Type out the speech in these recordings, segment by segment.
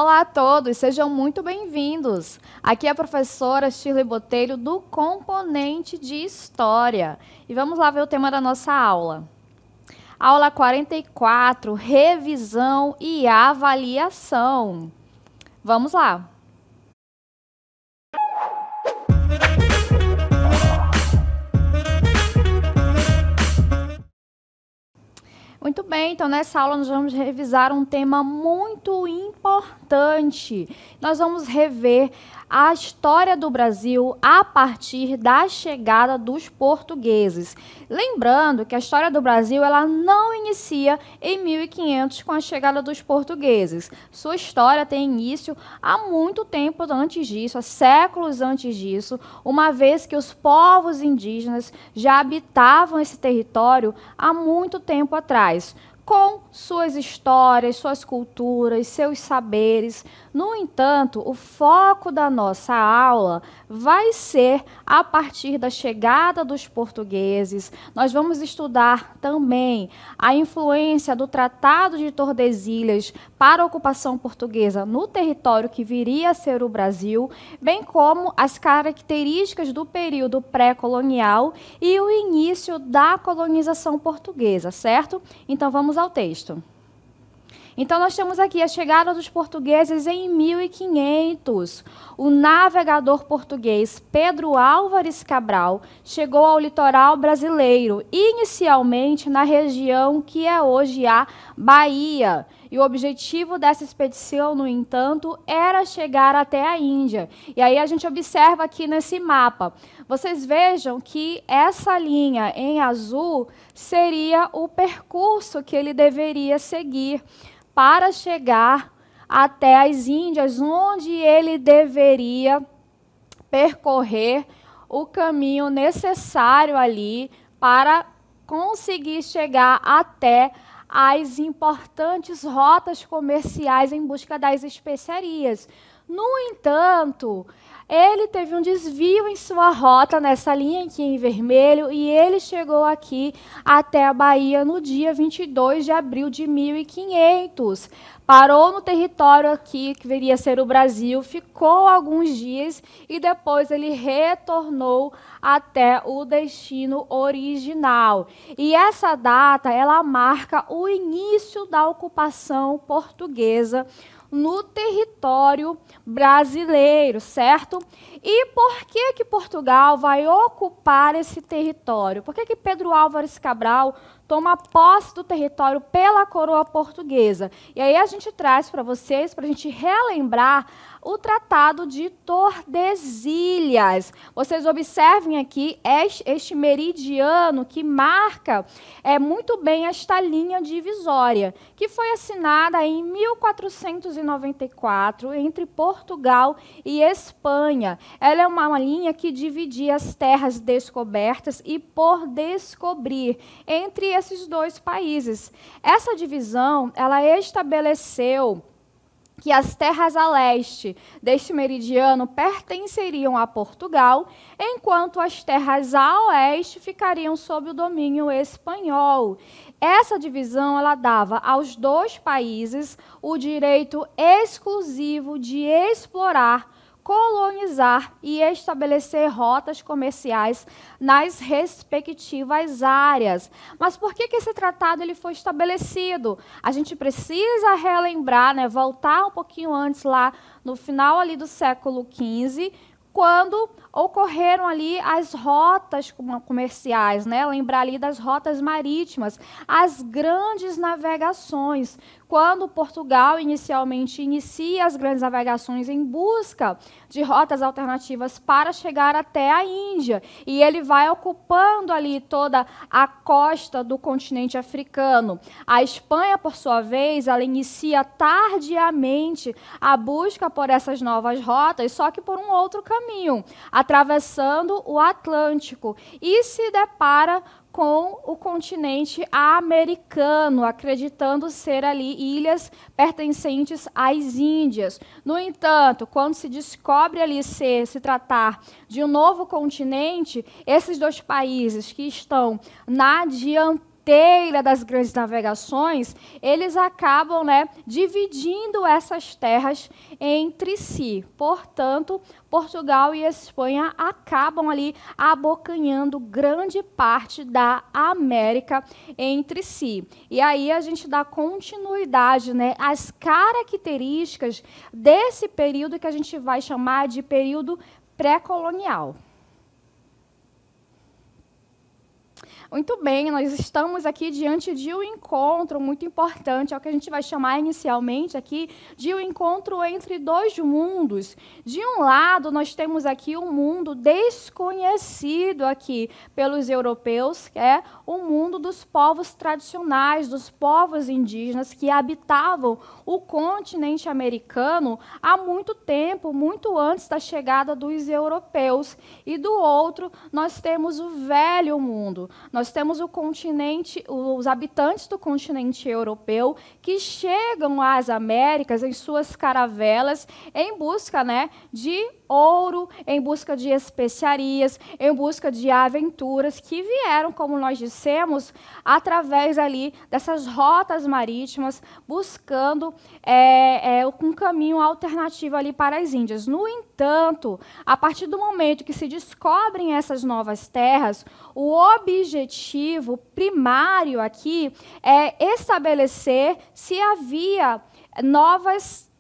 Olá a todos, sejam muito bem-vindos. Aqui é a professora Shirley Botelho do Componente de História. E vamos lá ver o tema da nossa aula. Aula 44, revisão e avaliação. Vamos lá. Muito bem, então nessa aula nós vamos revisar um tema muito importante. Nós vamos rever a história do Brasil a partir da chegada dos portugueses. Lembrando que a história do Brasil ela não inicia em 1500 com a chegada dos portugueses. Sua história tem início há muito tempo antes disso, há séculos antes disso, uma vez que os povos indígenas já habitavam esse território há muito tempo atrás, com suas histórias, suas culturas, seus saberes. No entanto, o foco da nossa aula vai ser a partir da chegada dos portugueses. Nós vamos estudar também a influência do Tratado de Tordesilhas para a ocupação portuguesa no território que viria a ser o Brasil, bem como as características do período pré-colonial e o início da colonização portuguesa, certo? Então, vamos ao texto. Então, nós temos aqui a chegada dos portugueses em 1500. O navegador português Pedro Álvares Cabral chegou ao litoral brasileiro, inicialmente na região que é hoje a Bahia. E o objetivo dessa expedição, no entanto, era chegar até a Índia. E aí a gente observa aqui nesse mapa. Vocês vejam que essa linha em azul seria o percurso que ele deveria seguir para chegar até as Índias, onde ele deveria percorrer o caminho necessário ali para conseguir chegar até as importantes rotas comerciais em busca das especiarias. No entanto, ele teve um desvio em sua rota nessa linha aqui em vermelho e ele chegou aqui até a Bahia no dia 22 de abril de 1500. Parou no território aqui, que viria a ser o Brasil, ficou alguns dias e depois ele retornou até o destino original. E essa data, ela marca o início da ocupação portuguesa no território brasileiro, certo? E por que Portugal vai ocupar esse território? Por que Pedro Álvares Cabral toma posse do território pela coroa portuguesa? E aí a gente traz para vocês, para a gente relembrar, o Tratado de Tordesilhas. Vocês observem aqui este meridiano que marca muito bem esta linha divisória, que foi assinada em 1494 entre Portugal e Espanha. Ela é uma linha que dividia as terras descobertas e por descobrir entre esses dois países. Essa divisão, ela estabeleceu que as terras a leste deste meridiano pertenceriam a Portugal, enquanto as terras a oeste ficariam sob o domínio espanhol. Essa divisão ela dava aos dois países o direito exclusivo de explorar, colonizar e estabelecer rotas comerciais nas respectivas áreas. Mas por que esse tratado ele foi estabelecido? A gente precisa relembrar, voltar um pouquinho antes, lá no final ali do século XV, quando ocorreram ali as rotas comerciais, lembrar ali das rotas marítimas, as grandes navegações. Quando Portugal inicialmente inicia as grandes navegações em busca de rotas alternativas para chegar até a Índia, e ele vai ocupando ali toda a costa do continente africano. A Espanha, por sua vez, ela inicia tardiamente a busca por essas novas rotas, só que por um outro caminho, atravessando o Atlântico, e se depara com o continente americano, acreditando ser ali ilhas pertencentes às Índias. No entanto, quando se descobre ali se tratar de um novo continente, esses dois países que estão na dianteira fronteira das grandes navegações, eles acabam, né, dividindo essas terras entre si. Portanto, Portugal e Espanha acabam ali abocanhando grande parte da América entre si. E aí a gente dá continuidade, né, às características desse período que a gente vai chamar de período pré-colonial. Muito bem, nós estamos aqui diante de um encontro muito importante, é o que a gente vai chamar inicialmente aqui de um encontro entre dois mundos. De um lado, nós temos aqui um mundo desconhecido aqui pelos europeus, que é o mundo dos povos tradicionais, dos povos indígenas que habitavam o continente americano há muito tempo, muito antes da chegada dos europeus. E do outro, nós temos o velho mundo. Nós temos o continente, os habitantes do continente europeu que chegam às Américas em suas caravelas em busca, né, de ouro, em busca de especiarias, em busca de aventuras que vieram, como nós dissemos, através ali dessas rotas marítimas, buscando um caminho alternativo ali para as Índias. No entanto, a partir do momento que se descobrem essas novas terras, o objetivo primário aqui é estabelecer se havia novas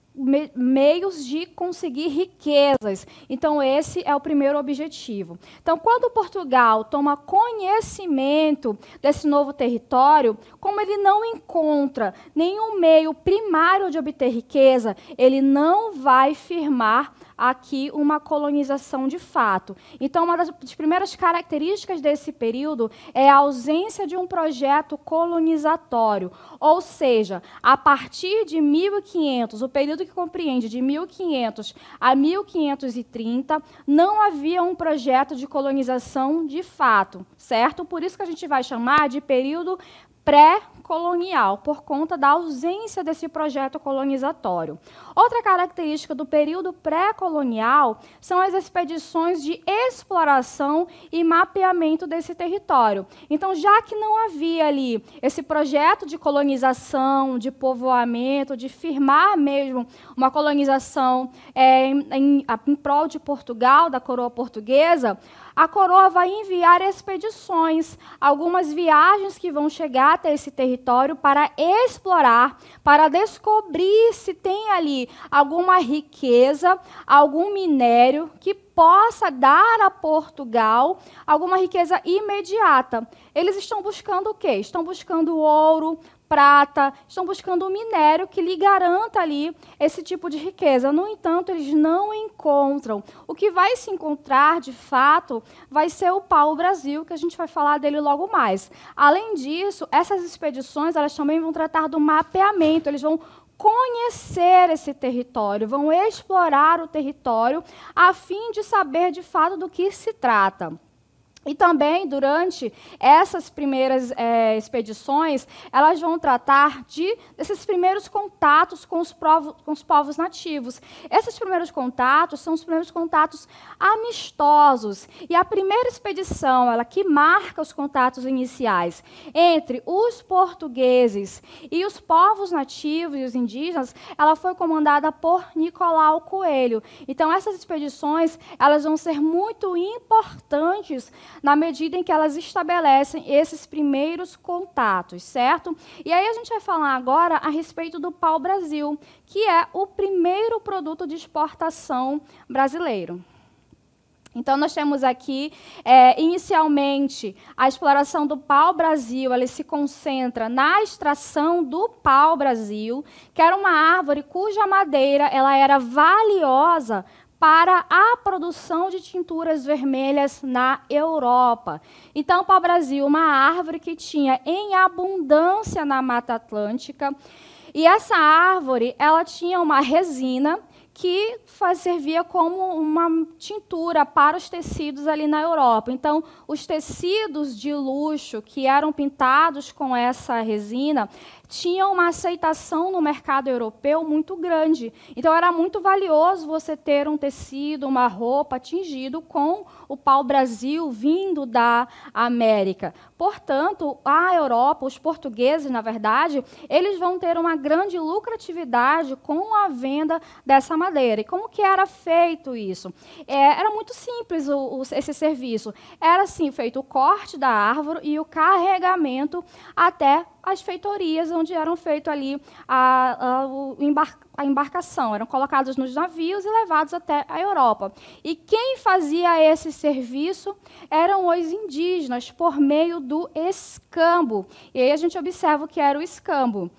meios de conseguir riquezas. Então, esse é o primeiro objetivo. Então, quando Portugal toma conhecimento desse novo território, como ele não encontra nenhum meio primário de obter riqueza, ele não vai firmar aqui uma colonização de fato. Então, uma das primeiras características desse período é a ausência de um projeto colonizatório, ou seja, a partir de 1500, o período que compreende de 1500 a 1530, não havia um projeto de colonização de fato, certo? Por isso que a gente vai chamar de período pré-colonial, por conta da ausência desse projeto colonizatório. Outra característica do período pré-colonial são as expedições de exploração e mapeamento desse território. Então, já que não havia ali esse projeto de colonização, de povoamento, de firmar mesmo uma colonização em prol de Portugal, da coroa portuguesa, a coroa vai enviar expedições, algumas viagens que vão chegar até esse território para explorar, para descobrir se tem ali alguma riqueza, algum minério que possa dar a Portugal alguma riqueza imediata. Eles estão buscando o quê? Estão buscando ouro, prata, estão buscando um minério que lhe garanta ali esse tipo de riqueza. No entanto, eles não encontram. O que vai se encontrar, de fato, vai ser o pau-brasil, que a gente vai falar dele logo mais. Além disso, essas expedições elas também vão tratar do mapeamento, eles vão conhecer esse território, vão explorar o território a fim de saber, de fato, do que se trata. E também, durante essas primeiras expedições, elas vão tratar desses primeiros contatos com os povos nativos. Esses primeiros contatos são os primeiros contatos amistosos. E a primeira expedição, ela que marca os contatos iniciais entre os portugueses e os povos nativos e os indígenas, ela foi comandada por Nicolau Coelho. Então, essas expedições, elas vão ser muito importantes na medida em que elas estabelecem esses primeiros contatos, certo? E aí a gente vai falar agora a respeito do pau-brasil, que é o primeiro produto de exportação brasileiro. Então, nós temos aqui, inicialmente, a exploração do pau-brasil, ela se concentra na extração do pau-brasil, que era uma árvore cuja madeira ela era valiosa para a produção de tinturas vermelhas na Europa. Então, o pau-brasil, uma árvore que tinha em abundância na Mata Atlântica, e essa árvore ela tinha uma resina que servia como uma tintura para os tecidos ali na Europa. Então, os tecidos de luxo que eram pintados com essa resina tinham uma aceitação no mercado europeu muito grande. Então, era muito valioso você ter um tecido, uma roupa tingido com o pau-brasil vindo da América. Portanto, a Europa, os portugueses, na verdade, eles vão ter uma grande lucratividade com a venda dessa madeira. E como que era feito isso? Era muito simples esse serviço. Era, assim, feito o corte da árvore e o carregamento até as feitorias, onde eram feito ali a embarcação. Eram colocados nos navios e levados até a Europa. E quem fazia esse serviço eram os indígenas, por meio do escambo. E aí a gente observa o que era o escambo.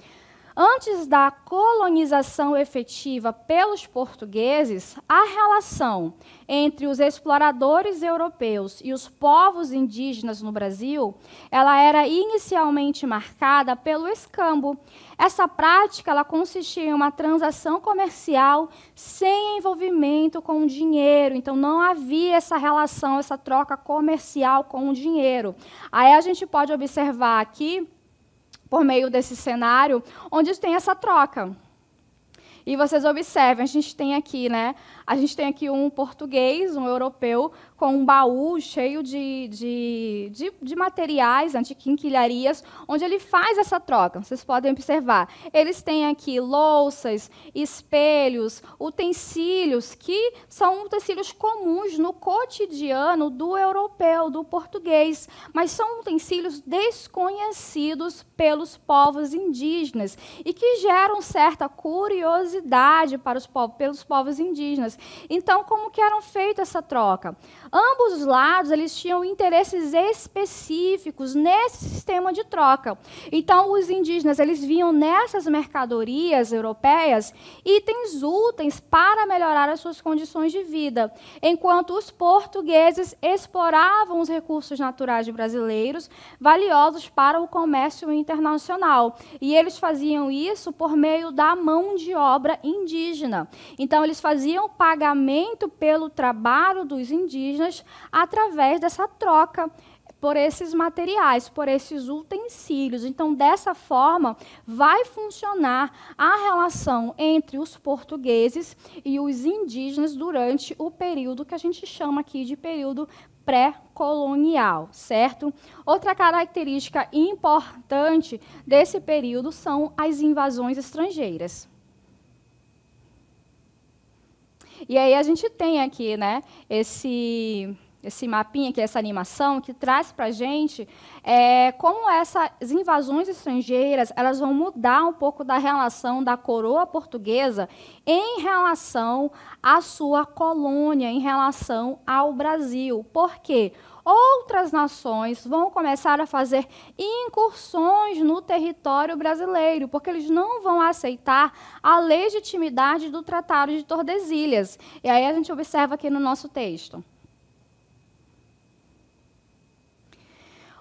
Antes da colonização efetiva pelos portugueses, a relação entre os exploradores europeus e os povos indígenas no Brasil, ela era inicialmente marcada pelo escambo. Essa prática ela consistia em uma transação comercial sem envolvimento com o dinheiro. Então, não havia essa relação, essa troca comercial com o dinheiro. Aí a gente pode observar aqui, por meio desse cenário, onde tem essa troca. E vocês observem, a gente tem aqui, a gente tem aqui um português, um europeu, com um baú cheio de materiais, de quinquilharias, onde ele faz essa troca. Vocês podem observar. Eles têm aqui louças, espelhos, utensílios, que são utensílios comuns no cotidiano do europeu, do português, mas são utensílios desconhecidos pelos povos indígenas e que geram certa curiosidade pelos povos indígenas. Então, como que eram feita essa troca? Ambos os lados eles tinham interesses específicos nesse sistema de troca. Então, os indígenas eles viam nessas mercadorias europeias itens úteis para melhorar as suas condições de vida, enquanto os portugueses exploravam os recursos naturais brasileiros, valiosos para o comércio internacional. E eles faziam isso por meio da mão de obra indígena. Então, eles faziam pagamento pelo trabalho dos indígenas através dessa troca por esses materiais, por esses utensílios. Então, dessa forma, vai funcionar a relação entre os portugueses e os indígenas durante o período que a gente chama aqui de período pré-colonial, certo? Outra característica importante desse período são as invasões estrangeiras. E aí a gente tem aqui, esse mapinha, aqui, essa animação, que traz para a gente como essas invasões estrangeiras elas vão mudar um pouco da relação da coroa portuguesa em relação à sua colônia, em relação ao Brasil. Por quê? Outras nações vão começar a fazer incursões no território brasileiro, porque eles não vão aceitar a legitimidade do Tratado de Tordesilhas. E aí a gente observa aqui no nosso texto.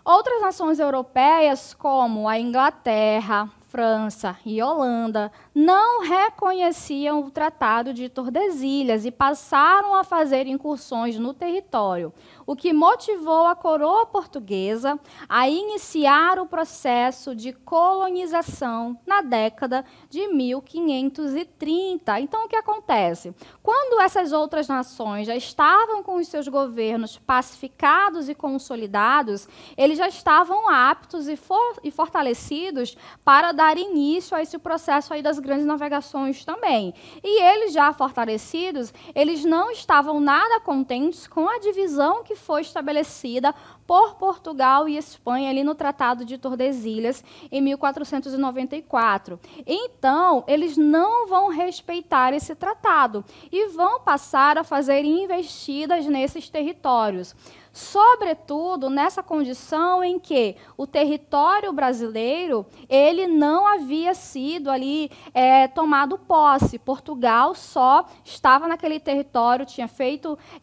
Outras nações europeias, como a Inglaterra, França e Holanda, não reconheciam o Tratado de Tordesilhas e passaram a fazer incursões no território, o que motivou a coroa portuguesa a iniciar o processo de colonização na década de 1530. Então, o que acontece? Quando essas outras nações já estavam com os seus governos pacificados e consolidados, eles já estavam aptos e fortalecidos para dar início a esse processo aí das grandes navegações também. E eles já fortalecidos, eles não estavam nada contentes com a divisão que foi estabelecida por Portugal e Espanha ali no Tratado de Tordesilhas em 1494. Então, eles não vão respeitar esse tratado e vão passar a fazer investidas nesses territórios. sobretudo nessa condição em que o território brasileiro ele não havia sido ali tomado posse. Portugal só estava naquele território, tinha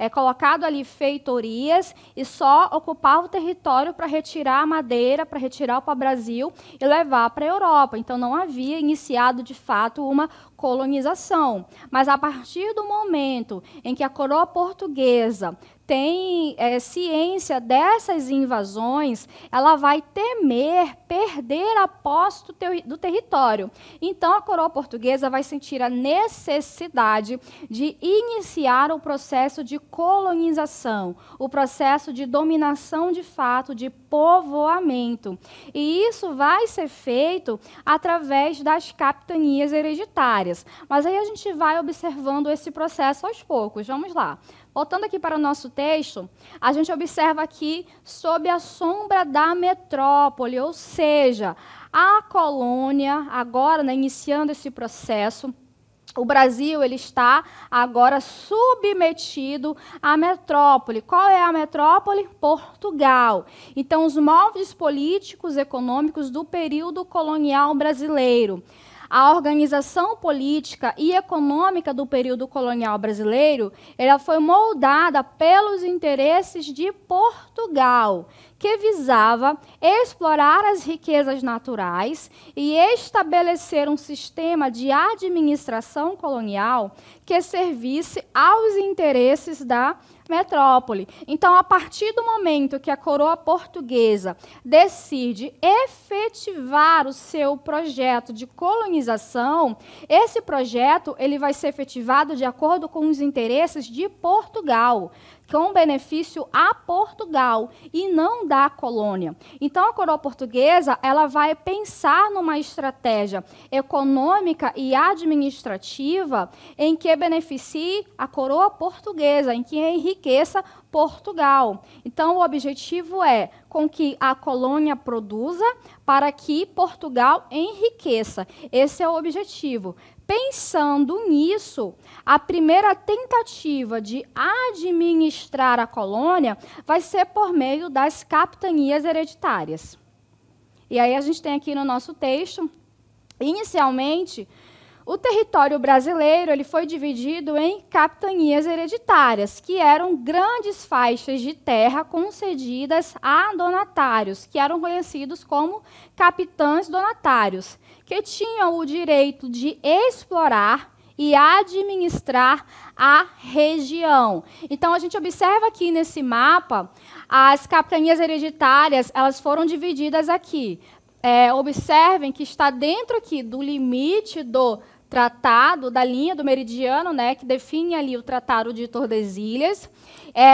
colocado ali feitorias e só ocupava o território para retirar a madeira, para retirar o pau-brasil e levar para a Europa. Então não havia iniciado de fato uma colonização. Mas a partir do momento em que a coroa portuguesa tem ciência dessas invasões, ela vai temer perder a posse do território. Então, a coroa portuguesa vai sentir a necessidade de iniciar o processo de colonização, o processo de dominação de fato, de povoamento. E isso vai ser feito através das capitanias hereditárias. Mas aí a gente vai observando esse processo aos poucos. Vamos lá. Voltando aqui para o nosso texto, a gente observa aqui sob a sombra da metrópole, ou seja, a colônia, agora, né, iniciando esse processo, o Brasil ele está agora submetido à metrópole. Qual é a metrópole? Portugal. Então, os moldes políticos e econômicos do período colonial brasileiro. A organização política e econômica do período colonial brasileiro, ela foi moldada pelos interesses de Portugal, que visava explorar as riquezas naturais e estabelecer um sistema de administração colonial que servisse aos interesses da metrópole. Então, a partir do momento que a coroa portuguesa decide efetivar o seu projeto de colonização, esse projeto ele vai ser efetivado de acordo com os interesses de Portugal, com benefício a Portugal e não da colônia. Então, a coroa portuguesa ela vai pensar numa estratégia econômica e administrativa em que beneficie a coroa portuguesa, em que enriqueça Portugal. Então, o objetivo é com que a colônia produza para que Portugal enriqueça. Esse é o objetivo. Pensando nisso, a primeira tentativa de administrar a colônia vai ser por meio das capitanias hereditárias. E aí a gente tem aqui no nosso texto, inicialmente, o território brasileiro ele foi dividido em capitanias hereditárias, que eram grandes faixas de terra concedidas a donatários, que eram conhecidos como capitães donatários, que tinham o direito de explorar e administrar a região. Então, a gente observa aqui nesse mapa, as capitanias hereditárias elas foram divididas aqui. Observem que está dentro aqui do limite do tratado, da linha do meridiano, né, que define ali o Tratado de Tordesilhas.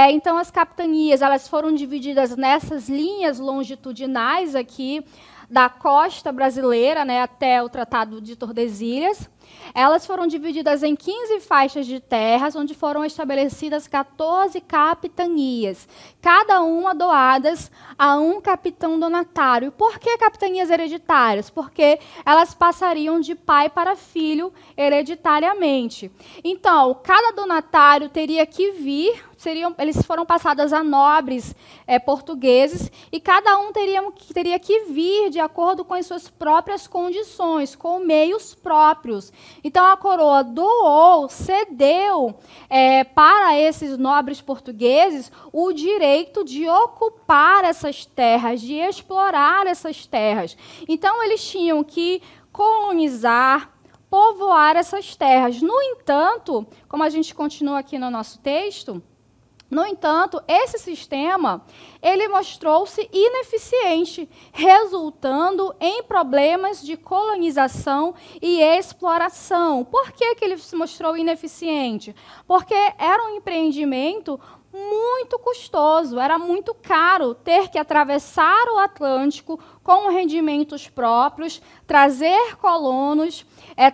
Então, as capitanias elas foram divididas nessas linhas longitudinais aqui, da costa brasileira, né, até o Tratado de Tordesilhas. Elas foram divididas em 15 faixas de terras, onde foram estabelecidas 14 capitanias, cada uma doadas a um capitão donatário. Por que capitanias hereditárias? Porque elas passariam de pai para filho hereditariamente. Então, cada donatário teria que vir, eles foram passadas a nobres portugueses, e cada um teria que vir de acordo com as suas próprias condições, com meios próprios. Então, a coroa cedeu para esses nobres portugueses o direito de ocupar essas terras, de explorar essas terras. Então, eles tinham que colonizar, povoar essas terras. No entanto, como a gente continua aqui no nosso texto, no entanto, esse sistema ele mostrou-se ineficiente, resultando em problemas de colonização e exploração. Por que ele se mostrou ineficiente? Porque era um empreendimento muito custoso, era muito caro ter que atravessar o Atlântico com rendimentos próprios, trazer colonos,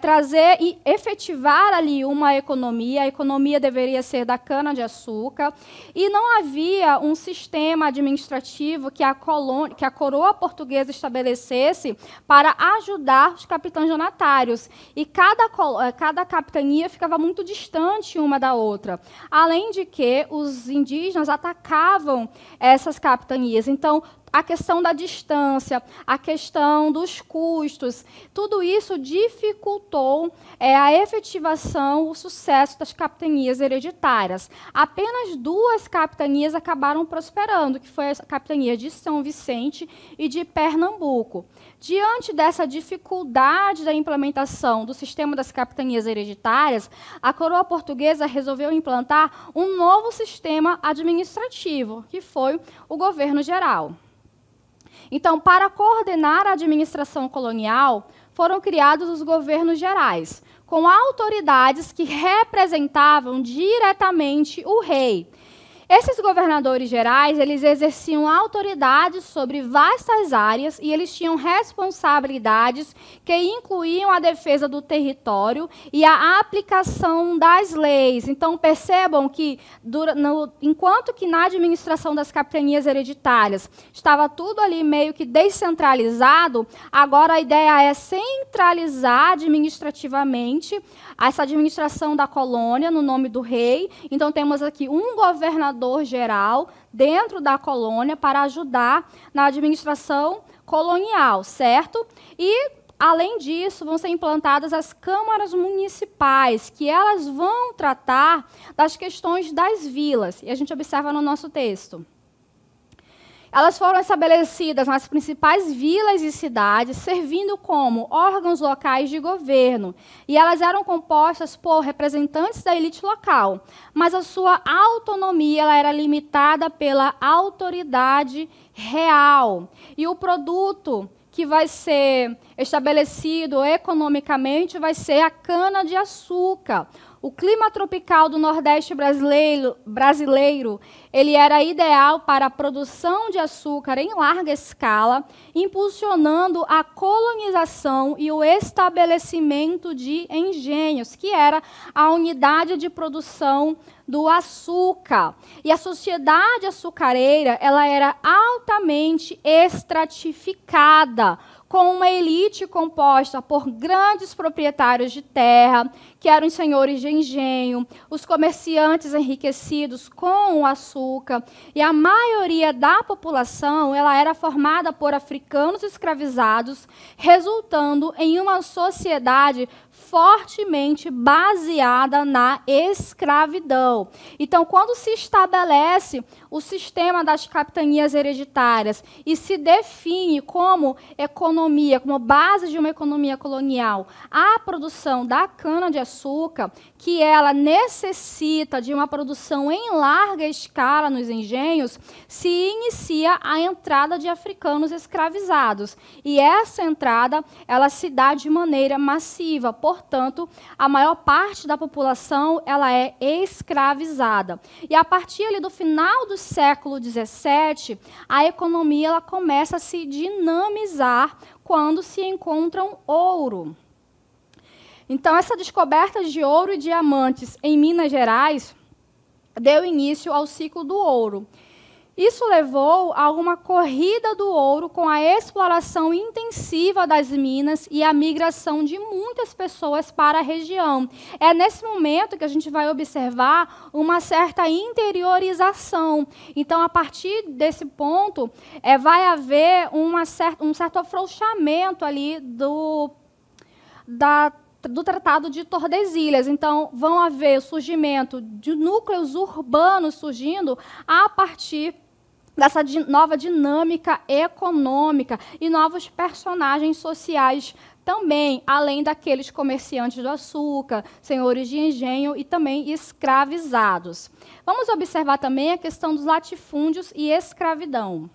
trazer e efetivar ali uma economia. A economia deveria ser da cana-de-açúcar, e não havia um sistema administrativo que a coroa portuguesa estabelecesse para ajudar os capitães donatários. E cada capitania ficava muito distante uma da outra. Além de que os indígenas atacavam essas capitanias. Então, a questão da distância, a questão dos custos, tudo isso dificultou a efetivação, o sucesso das capitanias hereditárias. Apenas 2 capitanias acabaram prosperando, que foi a capitania de São Vicente e de Pernambuco. Diante dessa dificuldade da implementação do sistema das capitanias hereditárias, a coroa portuguesa resolveu implantar um novo sistema administrativo, que foi o governo geral. Então, para coordenar a administração colonial, foram criados os governos gerais, com autoridades que representavam diretamente o rei. Esses governadores gerais, eles exerciam autoridade sobre vastas áreas e eles tinham responsabilidades que incluíam a defesa do território e a aplicação das leis. Então, percebam que, enquanto que na administração das capitanias hereditárias estava tudo ali meio que descentralizado, agora a ideia é centralizar administrativamente essa administração da colônia no nome do rei. Então, temos aqui um governador geral dentro da colônia para ajudar na administração colonial, certo? E, além disso, vão ser implantadas as câmaras municipais, que elas vão tratar das questões das vilas. E a gente observa no nosso texto. Elas foram estabelecidas nas principais vilas e cidades, servindo como órgãos locais de governo. E elas eram compostas por representantes da elite local, mas a sua autonomia ela era limitada pela autoridade real. E o produto que vai ser estabelecido economicamente vai ser a cana-de-açúcar. O clima tropical do Nordeste brasileiro ele era ideal para a produção de açúcar em larga escala, impulsionando a colonização e o estabelecimento de engenhos, que era a unidade de produção do açúcar. E a sociedade açucareira ela era altamente estratificada, com uma elite composta por grandes proprietários de terra, que eram os senhores de engenho, os comerciantes enriquecidos com o açúcar, e a maioria da população ela era formada por africanos escravizados, resultando em uma sociedade fortemente baseada na escravidão. Então, quando se estabelece o sistema das capitanias hereditárias e se define como economia, como base de uma economia colonial, a produção da cana-de-açúcar, que ela necessita de uma produção em larga escala nos engenhos, se inicia a entrada de africanos escravizados. E essa entrada ela se dá de maneira massiva. Portanto, a maior parte da população ela é escravizada. E a partir ali do final do século XVII, a economia ela começa a se dinamizar quando se encontram ouro. Então, essa descoberta de ouro e diamantes em Minas Gerais deu início ao ciclo do ouro. Isso levou a uma corrida do ouro com a exploração intensiva das minas e a migração de muitas pessoas para a região. É nesse momento que a gente vai observar uma certa interiorização. Então, a partir desse ponto, vai haver um certo afrouxamento ali do Tratado de Tordesilhas. Então, vão haver o surgimento de núcleos urbanos surgindo a partir dessa nova dinâmica econômica e novos personagens sociais também, além daqueles comerciantes do açúcar, senhores de engenho e também escravizados. Vamos observar também a questão dos latifúndios e escravidão.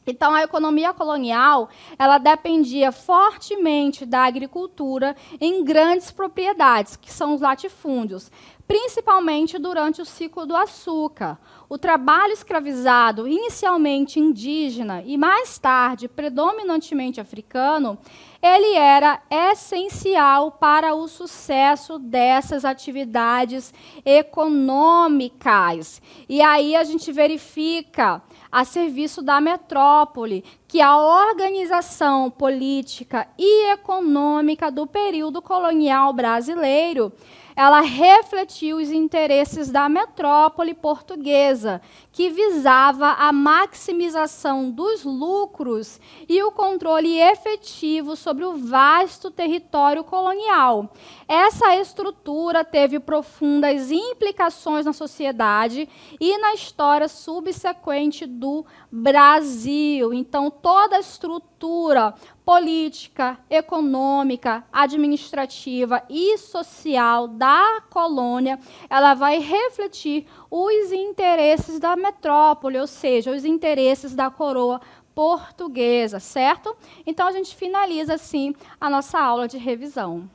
Então, a economia colonial ela dependia fortemente da agricultura em grandes propriedades, que são os latifúndios, principalmente durante o ciclo do açúcar. O trabalho escravizado, inicialmente indígena e mais tarde predominantemente africano, ele era essencial para o sucesso dessas atividades econômicas. E aí a gente verifica a serviço da metrópole, que a organização política e econômica do período colonial brasileiro, ela refletiu os interesses da metrópole portuguesa, que visava a maximização dos lucros e o controle efetivo sobre o vasto território colonial. Essa estrutura teve profundas implicações na sociedade e na história subsequente do Brasil. Então, toda a estrutura política, econômica, administrativa e social da colônia, ela vai refletir os interesses da metrópole, ou seja, os interesses da coroa portuguesa, certo? Então, a gente finaliza, assim, a nossa aula de revisão.